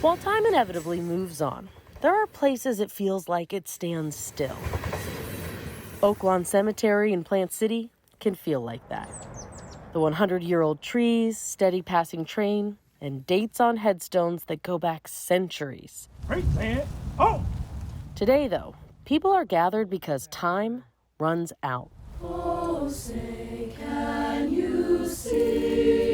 While time inevitably moves on, there are places it feels like it stands still. Oaklawn Cemetery in Plant City can feel like that. The 100-year-old trees, steady passing train, and dates on headstones that go back centuries. Great, man. Oh! Today, though, people are gathered because time runs out. Oh, say, can you see?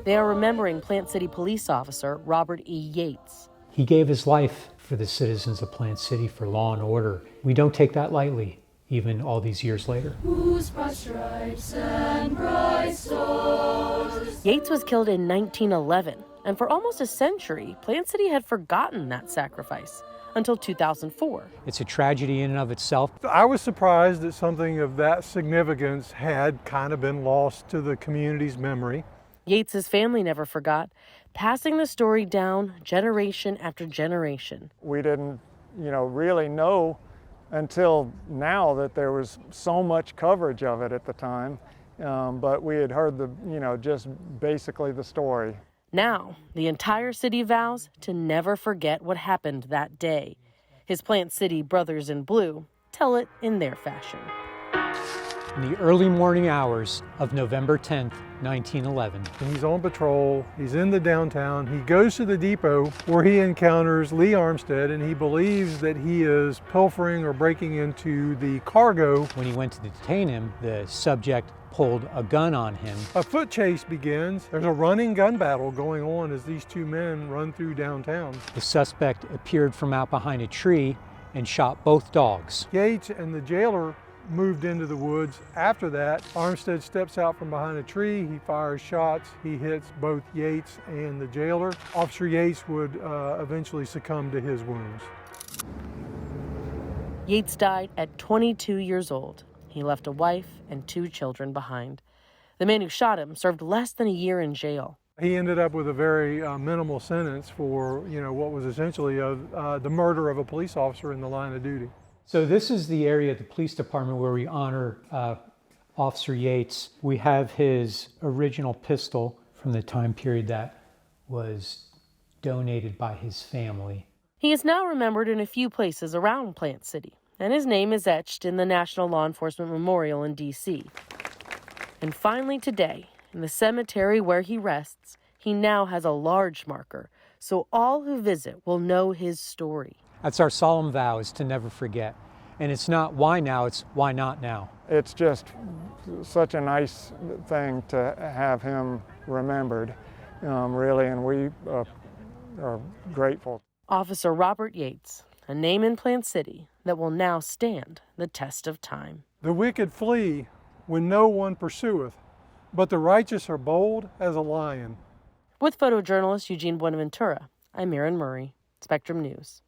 They are remembering Plant City police officer Robert E. Yates. He gave his life for the citizens of Plant City, for law and order. We don't take that lightly, even all these years later. Whose broad stripes and bright stars. Yates was killed in 1911, and for almost a century, Plant City had forgotten that sacrifice until 2004. It's a tragedy in and of itself. I was surprised that something of that significance had kind of been lost to the community's memory. Yates's family never forgot, passing the story down generation after generation. We didn't, really know until now that there was so much coverage of it at the time, but we had heard just basically the story. Now, the entire city vows to never forget what happened that day. His Plant City brothers in blue tell it in their fashion. In the early morning hours of November 10th, 1911. He's on patrol, he's in the downtown, he goes to the depot where he encounters Lee Armstead, and he believes that he is pilfering or breaking into the cargo. When he went to detain him, the subject pulled a gun on him. A foot chase begins. There's a running gun battle going on as these two men run through downtown. The suspect appeared from out behind a tree and shot both dogs. Yates and the jailer moved into the woods. After that, Armstead steps out from behind a tree, he fires shots, he hits both Yates and the jailer. Officer Yates would eventually succumb to his wounds. Yates died at 22 years old. He left a wife and 2 children behind. The man who shot him served less than a year in jail. He ended up with a very minimal sentence for, what was essentially the murder of a police officer in the line of duty. So this is the area at the police department where we honor Officer Yates. We have his original pistol from the time period that was donated by his family. He is now remembered in a few places around Plant City, and his name is etched in the National Law Enforcement Memorial in D.C. And finally today, in the cemetery where he rests, he now has a large marker, so all who visit will know his story. That's our solemn vow, is to never forget. And it's not why now, it's why not now. It's just such a nice thing to have him remembered, really, and we are grateful. Officer Robert Yates, a name in Plant City that will now stand the test of time. The wicked flee when no one pursueth, but the righteous are bold as a lion. With photojournalist Eugene Buenaventura, I'm Erin Murray, Spectrum News.